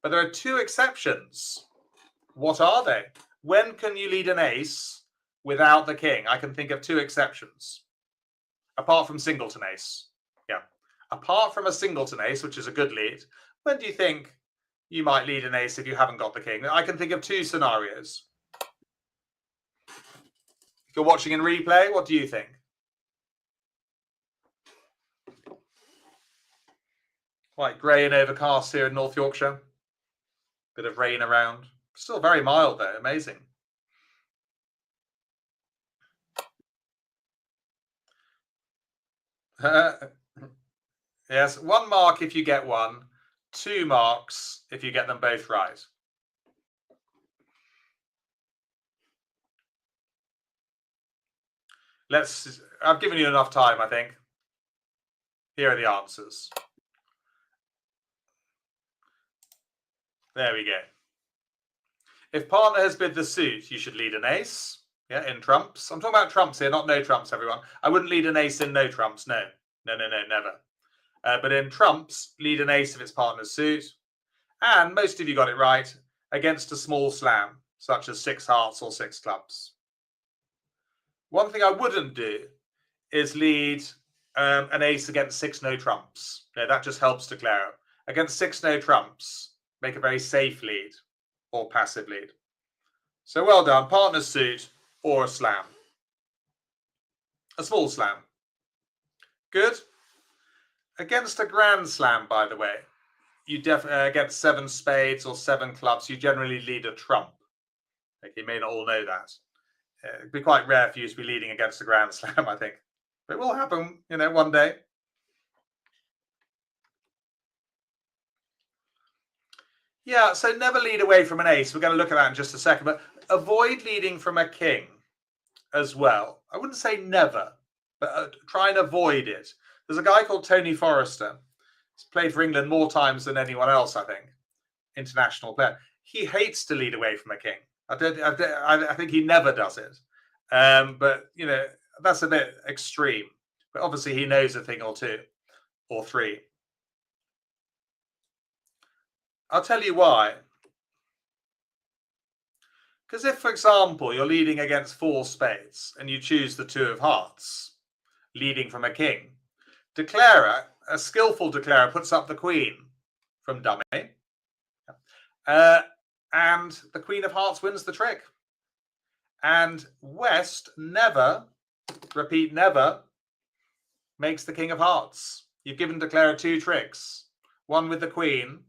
But there are 2 exceptions. What are they? When can you lead an ace without the king? I can think of 2 exceptions. Apart from singleton ace. Yeah. Apart from a singleton ace, which is a good lead, when do you think you might lead an ace if you haven't got the king? I can think of 2 scenarios. If you're watching in replay, what do you think? Quite grey and overcast here in North Yorkshire. Bit of rain around. Still very mild though, amazing. Yes, 1 mark if you get 1, 2 marks if you get them both right. I've given you enough time, I think. Here are the answers. There we go. If partner has bid the suit, you should lead an ace. Yeah, in trumps. I'm talking about trumps here, not no trumps, everyone. I wouldn't lead an ace in no trumps. No, never. But in trumps, lead an ace if it's partner's suit. And most of you got it right, against a small slam, such as 6 hearts or 6 clubs. One thing I wouldn't do is lead an ace against 6 no trumps. Yeah, that just helps de Cleyre. Against 6 no trumps, make a very safe lead or passive lead. So well done. Partner's suit or a slam. A small slam. Good. Against a grand slam, by the way, you against 7 spades or 7 clubs, you generally lead a trump. Like, you may not all know that. It'd be quite rare for you to be leading against a grand slam, I think. But it will happen, you know, one day. Yeah, so never lead away from an ace. We're going to look at that in just a second. But avoid leading from a king as well. I wouldn't say never, but try and avoid it. There's a guy called Tony Forrester. He's played for England more times than anyone else, I think. International player. He hates to lead away from a king. I think he never does it. But, you know, that's a bit extreme. But obviously he knows a thing or 2 or 3. I'll tell you why. Because if, for example, you're leading against 4 spades and you choose the 2 of hearts, leading from a king, de Cleyre, a skillful de Cleyre, puts up the queen from dummy. And the queen of hearts wins the trick. And West never, repeat, never, makes the king of hearts. You've given de Cleyre 2 tricks. One with the queen,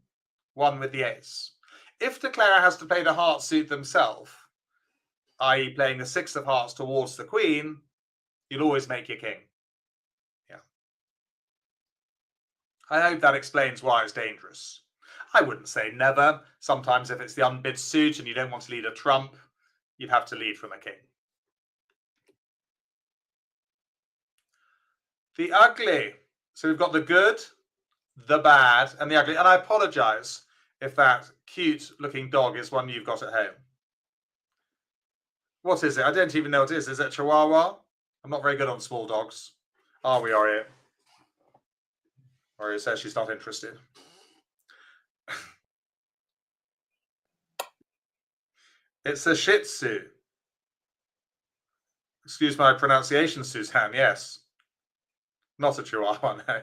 one with the ace. If de Cleyre has to play the heart suit themselves, i.e. playing the 6 of hearts towards the queen, you'll always make your king. Yeah. I hope that explains why it's dangerous. I wouldn't say never. Sometimes if it's the unbid suit and you don't want to lead a trump, you'd have to lead from a king. The ugly. So we've got the good, the bad, and the ugly. And I apologize if that cute-looking dog is one you've got at home. What is it? I don't even know what it is. Is it Chihuahua? I'm not very good on small dogs. Are we, Oreo? Oreo says she's not interested. It's a Shih Tzu. Excuse my pronunciation, Suzanne. Yes. Not a Chihuahua, no.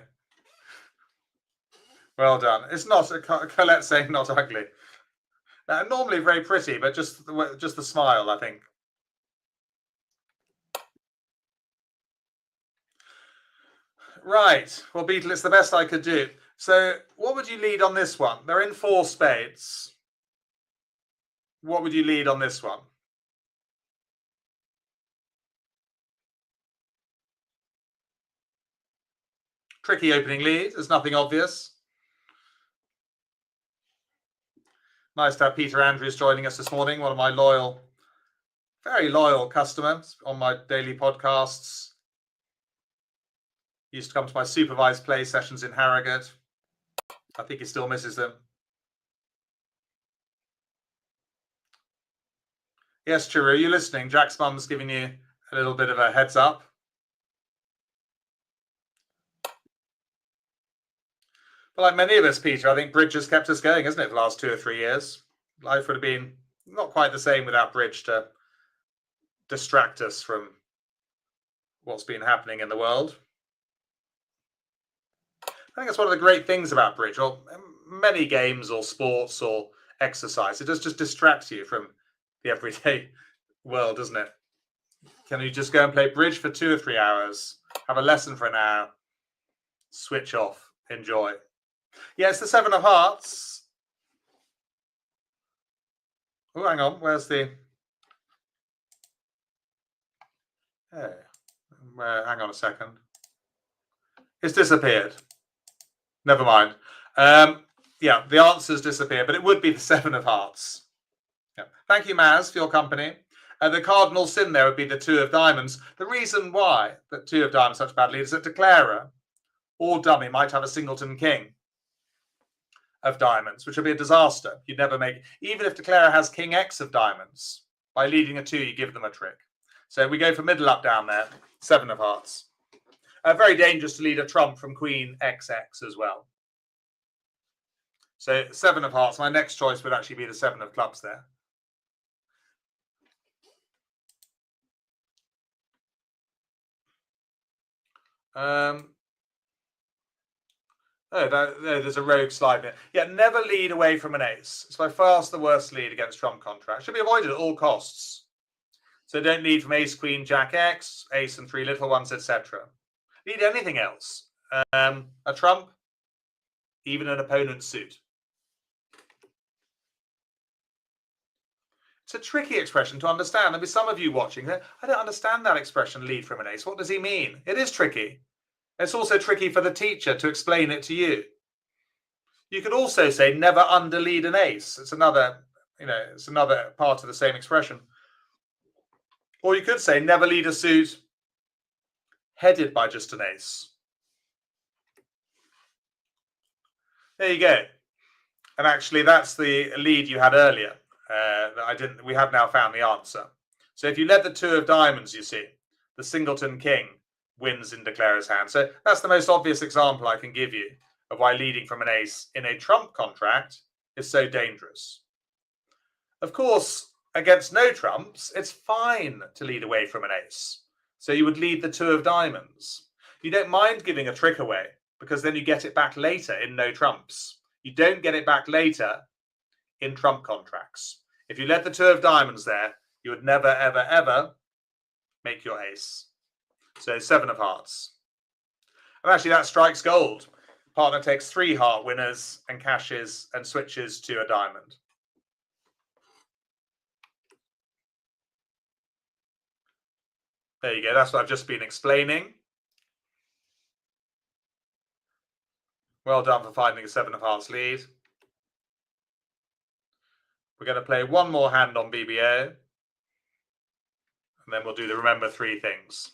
Well done. It's not. Colette's saying not ugly. Normally very pretty, but just the smile, I think. Right. Well, Beetle, it's the best I could do. So what would you lead on this one? They're in 4 spades. What would you lead on this one? Tricky opening lead. There's nothing obvious. Nice to have Peter Andrews joining us this morning, one of my loyal, very loyal customers on my daily podcasts. He used to come to my supervised play sessions in Harrogate. I think he still misses them. Yes, Chiru, you listening? Jack's mum's giving you a little bit of a heads up. But like many of us, Peter, I think bridge has kept us going, hasn't it, for the last 2 or 3 years? Life would have been not quite the same without bridge to distract us from what's been happening in the world. I think that's one of the great things about bridge, or many games or sports or exercise. It does just distract you from the everyday world, doesn't it? Can you just go and play bridge for 2 or 3 hours, have a lesson for an hour, switch off, enjoy? Yeah, it's the 7 of hearts. Oh, hang on. Where's the... Oh, hang on a second. It's disappeared. Never mind. Yeah, the answer's disappeared, but it would be the 7 of hearts. Yeah. Thank you, Maz, for your company. The cardinal sin there would be the 2 of diamonds. The reason why that 2 of diamonds is such bad lead is that declarer or dummy might have a singleton king of diamonds, which would be a disaster. You'd never make, even if declarer has king X of diamonds, by leading a 2, you give them a trick. So we go for middle up down there, 7 of hearts. Very dangerous to lead a trump from queen XX as well. So 7 of hearts. My next choice would actually be the 7 of clubs there. There's a rogue slide there. Yeah, never lead away from an ace. It's by far the worst lead against trump contract. Should be avoided at all costs. So don't lead from ace, queen, jack X, ace and 3 little ones, etc. Lead anything else. A trump, even an opponent's suit. It's a tricky expression to understand. There'll be some of you watching. I don't understand that expression, lead from an ace. What does he mean? It is tricky. It's also tricky for the teacher to explain it to you. You could also say never underlead an ace. It's another, it's another part of the same expression. Or you could say never lead a suit headed by just an ace. There you go. And actually, that's the lead you had earlier. We have now found the answer. So if you led the 2 of diamonds, you see, the singleton king wins in declarer's hand. So that's the most obvious example I can give you of why leading from an ace in a trump contract is so dangerous. Of course, against no trumps, it's fine to lead away from an ace. So you would lead the 2 of diamonds. You don't mind giving a trick away because then you get it back later in no trumps. You don't get it back later in trump contracts. If you led the 2 of diamonds there, you would never, ever, ever make your ace. So 7 of hearts. And actually that strikes gold. Partner takes 3 heart winners and cashes and switches to a diamond. There you go. That's what I've just been explaining. Well done for finding a 7 of hearts lead. We're going to play one more hand on BBO. And then we'll do the remember 3 things.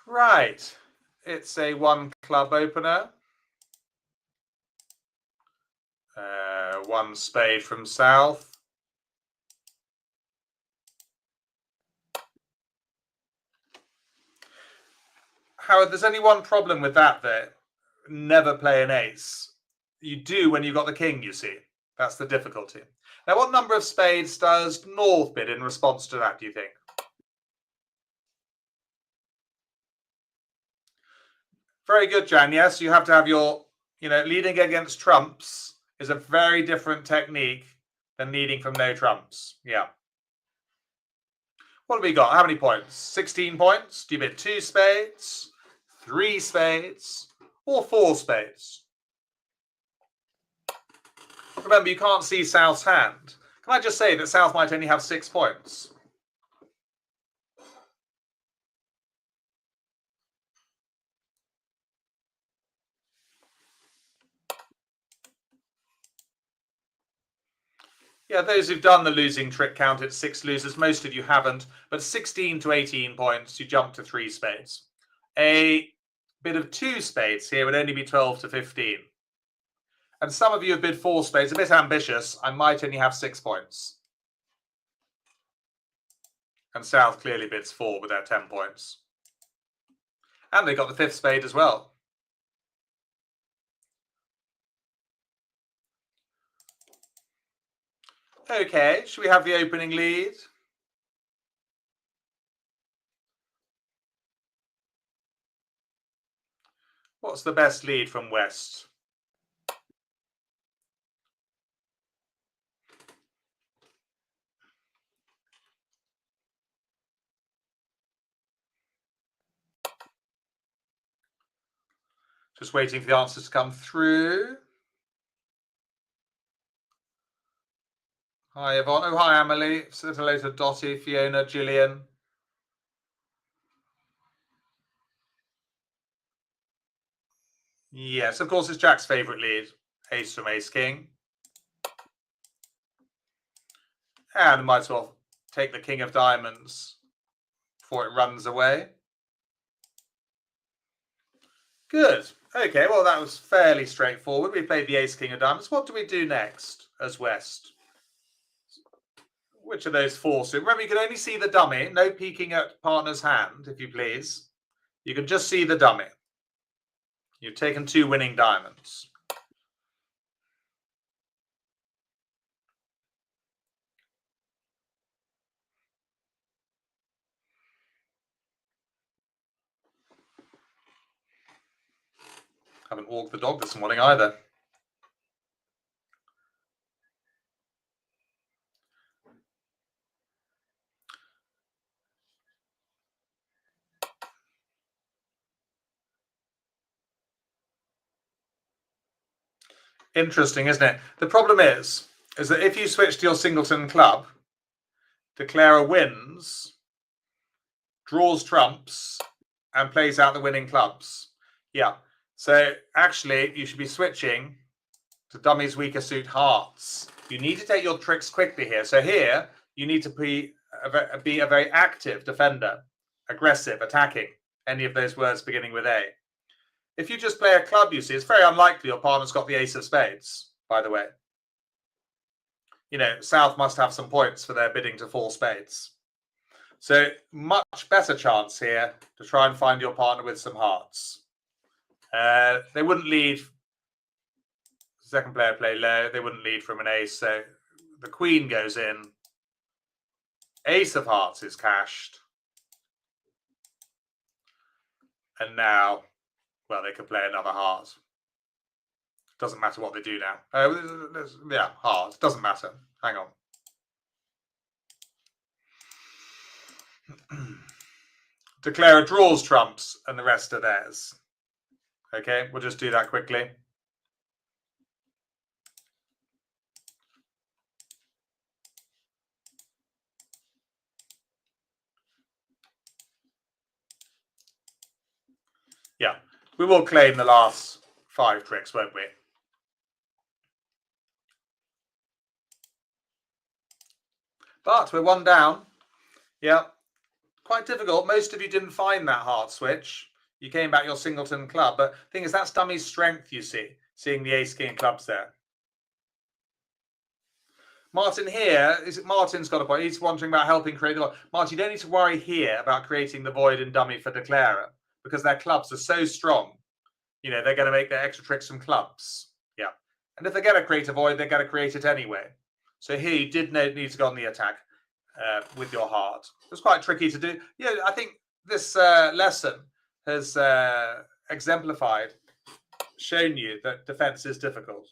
Right. It's a 1 club opener. 1 spade from south. Howard, there's only one problem with that there. Never play an ace. You do when you've got the king, you see. That's the difficulty. Now, what number of spades does North bid in response to that, do you think? Very good, Jan. Yes, you have to have your, leading against trumps is a very different technique than leading from no trumps. Yeah. What have we got? How many points? 16 points? Do you bid 2 spades, 3 spades, or 4 spades? Remember, you can't see South's hand. Can I just say that South might only have 6 points? Yeah, those who've done the losing trick count at 6 losers. Most of you haven't, but 16 to 18 points, you jump to 3 spades. A bid of 2 spades here would only be 12 to 15. And some of you have bid 4 spades, a bit ambitious. I might only have 6 points. And South clearly bids 4 with their 10 points. And they got the 5th spade as well. Okay, should we have the opening lead? What's the best lead from West? Just waiting for the answers to come through. Hi, Yvonne. Oh, hi, Emily. Say hello to Dottie, Fiona, Gillian. Yes, of course, it's Jack's favourite lead. Ace from Ace King. And might as well take the King of Diamonds before it runs away. Good. Okay, well, that was fairly straightforward. We played the Ace King of Diamonds. What do we do next as West? Which of those 4? So remember, you can only see the dummy. No peeking at partner's hand, if you please. You can just see the dummy. You've taken 2 winning diamonds. Haven't walked the dog this morning either. Interesting, isn't it? The problem is that if you switch to your singleton club, Declarer wins, draws trumps, and plays out the winning clubs. Yeah. So actually, you should be switching to dummy's weaker suit hearts. You need to take your tricks quickly here. So here, you need to be a very active defender, aggressive, attacking, any of those words beginning with A. If you just play a club, you see, it's very unlikely your partner's got the ace of spades, by the way. South must have some points for their bidding to 4 spades. So much better chance here to try and find your partner with some hearts. They wouldn't lead. Second player play low. They wouldn't lead from an ace. So the queen goes in. Ace of hearts is cashed. And now, well, they could play another heart. Doesn't matter what they do now. Yeah, heart. Doesn't matter. Hang on. declare a draws trumps and the rest are theirs. Okay, we'll just do that quickly. Yeah, we will claim the last 5 tricks, won't we? But we're 1 down. Yeah, quite difficult. Most of you didn't find that hard switch. You came back your singleton club. But the thing is, that's dummy's strength, you see, seeing the ace king clubs there. Martin here, Martin's got a point. He's wondering about helping create the void. Martin, you don't need to worry here about creating the void in dummy for declarer because their clubs are so strong. You know, they're going to make their extra tricks from clubs. Yeah. And if they're going to create a void, they're going to create it anyway. So here you did need to go on the attack with your heart. It was quite tricky to do. Yeah, I think this lesson has exemplified, shown you that defense is difficult.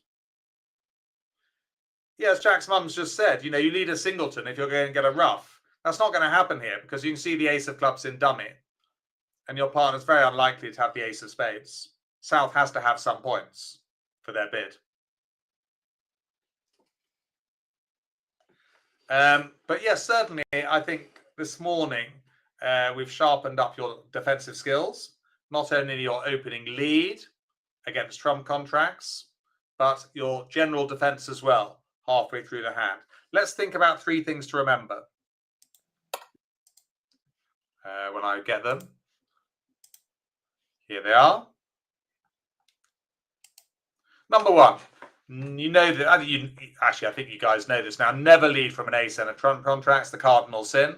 Yes, Jack's mum's just said, you know, you need a singleton if you're going to get a ruff. That's not going to happen here because you can see the ace of clubs in dummy. And your partner's very unlikely to have the ace of spades. South has to have some points for their bid. But yes, certainly, I think this morning we've sharpened up your defensive skills. Not only your opening lead against trump contracts, but your general defense as well, halfway through the hand. Let's think about 3 things to remember. When I get them. Here they are. Number 1, you know that, actually, I think you guys know this now, never lead from an ace and a trump contracts, the cardinal sin.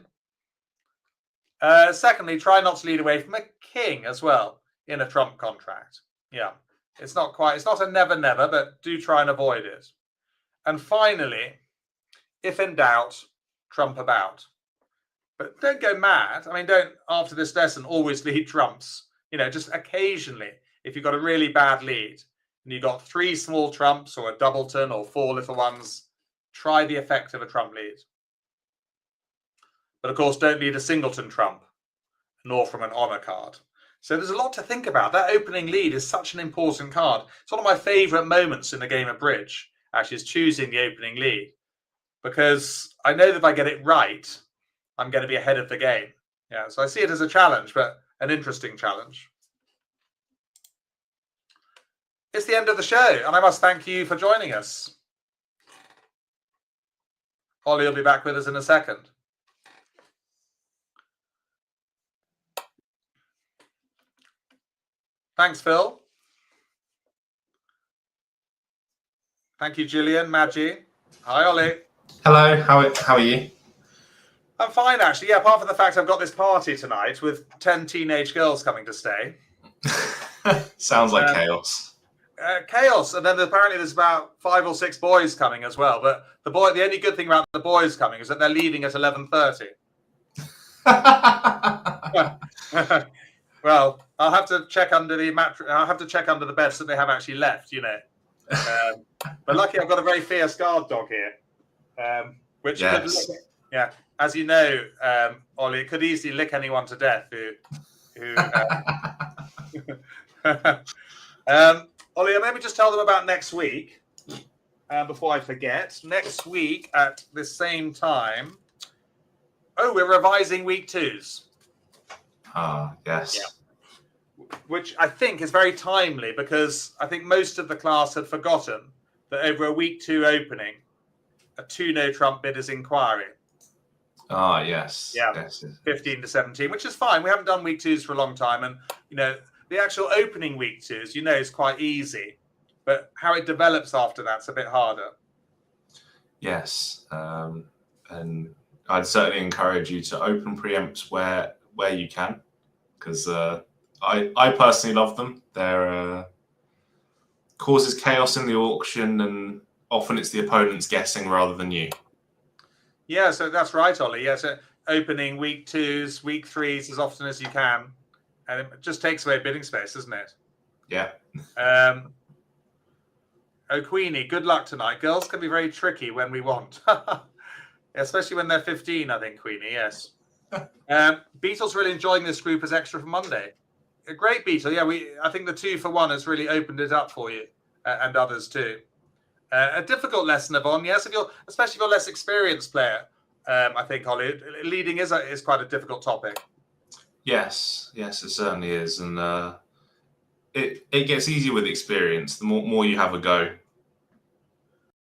Secondly, try not to lead away from a king as well in a trump contract. Yeah, it's not a never, but do try and avoid it. And finally, if in doubt, trump about. But don't go mad. I mean, don't, after this lesson, always lead trumps. You know, just occasionally, if you've got a really bad lead and you've got 3 small trumps or a doubleton or 4 little ones, try the effect of a trump lead. But of course, don't lead a singleton trump, nor from an honor card. So there's a lot to think about. That opening lead is such an important card. It's one of my favorite moments in the game of bridge, actually, is choosing the opening lead. Because I know that if I get it right, I'm going to be ahead of the game. Yeah, so I see it as a challenge, but an interesting challenge. It's the end of the show, and I must thank you for joining us. Ollie will be back with us in a second. Thanks, Phil. Thank you, Gillian, Maggie. Hi, Ollie. Hello, how are you? I'm fine, actually. Yeah, apart from the fact I've got this party tonight with 10 teenage girls coming to stay. Sounds like chaos. Chaos, and then apparently there's about 5 or 6 boys coming as well. But the only good thing about the boys coming is that they're leaving at 11:30. Well, I'll have to check under the mattress. I'll have to check under the beds that they have actually left. You know, but lucky I've got a very fierce guard dog here, which yes. could, yeah, as you know, Ollie, it could easily lick anyone to death. Ollie, let me just tell them about next week before I forget. Next week at the same time. Oh, we're revising week 2s. Ah, yes. Yeah. Which I think is very timely because I think most of the class had forgotten that over a week 2 opening, a 2 no trump bid is inquiry. Ah, yes. Yeah, yes. 15 to 17, which is fine. We haven't done week 2s for a long time. And, you know, the actual opening week 2s, you know, is quite easy. But how it develops after that's a bit harder. Yes. And I'd certainly encourage you to open preempts where you can. Because I personally love them. They're causes chaos in the auction, and often it's the opponent's guessing rather than you. Yeah, so that's right, Ollie. Yeah, so opening week 2s, week 3s as often as you can, and it just takes away bidding space, doesn't it? Yeah. Oh, Queenie, good luck tonight. Girls can be very tricky when we want, especially when they're 15. I think, Queenie. Yes. Beetle's really enjoying this group as extra for Monday. A great, Beetle. Yeah, I think the 2 for 1 has really opened it up for you and others too. A difficult lesson, Yvonne. Yes, especially if you're a less experienced player. I think, Ollie, leading is quite a difficult topic. Yes, it certainly is, and it gets easier with experience. The more you have a go,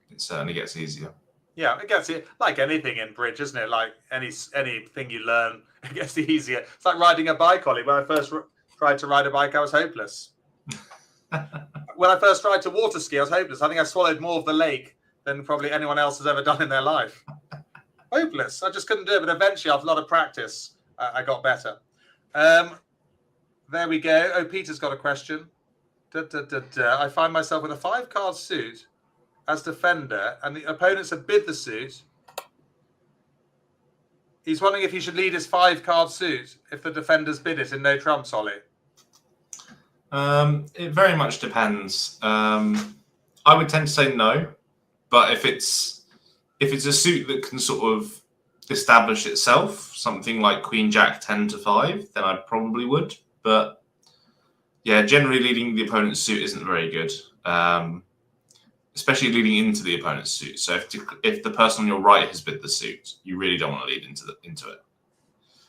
it certainly gets easier. Yeah, it gets it like anything in bridge, isn't it? Like anything you learn, it gets easier. It's like riding a bike, Ollie. When I first tried to ride a bike, I was hopeless. When I first tried to water ski, I was hopeless. I think I swallowed more of the lake than probably anyone else has ever done in their life. Hopeless. I just couldn't do it. But eventually, after a lot of practice, I got better. There we go. Oh, Peter's got a question. I find myself with a 5-card suit as defender, and the opponents have bid the suit. He's wondering if he should lead his 5-card suit if the defenders bid it in no trumps, Ollie. It very much depends. I would tend to say no, but if it's a suit that can sort of establish itself, something like Queen Jack 10 to 5, then I probably would. But yeah, generally leading the opponent's suit isn't very good, especially leading into the opponent's suit. So if the person on your right has bid the suit, you really don't want to lead into it.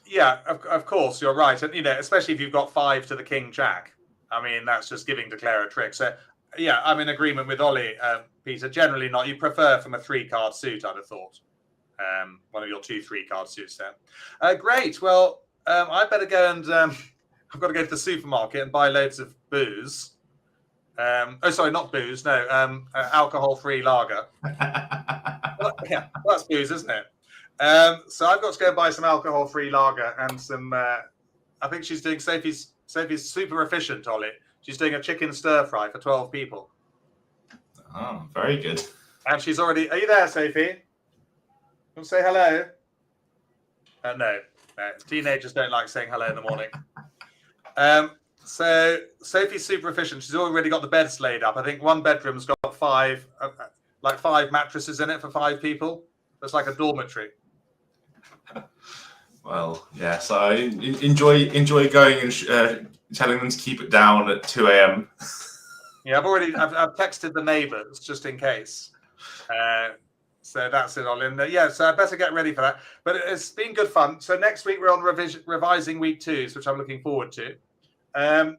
Yeah, of course, you're right, and especially if you've got 5 to the King Jack. I mean, that's just giving Declare a trick. So yeah, I'm in agreement with Ollie, Peter. Generally not. You prefer from a 3-card suit, I'd have thought. One of your 2 3-card suits there. Great. Well, I better go and I've got to go to the supermarket and buy loads of booze. Sorry, not booze. No, alcohol-free lager. Well, that's booze, isn't it? So I've got to go and buy some alcohol-free lager and some. I think she's doing Sophie's super efficient, Ollie. She's doing a chicken stir fry for 12 people. Oh, very good. And she's already. Are you there, Sophie? Want to say hello? No. Teenagers don't like saying hello in the morning. So Sophie's super efficient. She's already got the beds laid up. I think one bedroom's got 5 mattresses in it for 5 people. It's like a dormitory. Well, yeah. So I enjoy going and telling them to keep it down at 2 a.m. Yeah, I've texted the neighbours just in case. So that's it, Olin. Yeah, so I better get ready for that. But it's been good fun. So next week we're on revising week 2s, which I'm looking forward to. And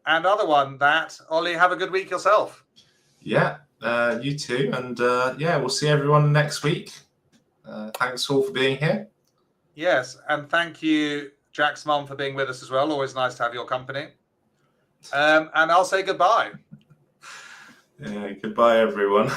other one that, Ollie, have a good week yourself. Yeah, you too. And yeah, we'll see everyone next week. Thanks all for being here. Yes, and thank you, Jack's mum, for being with us as well. Always nice to have your company. And I'll say goodbye. Yeah, goodbye, everyone.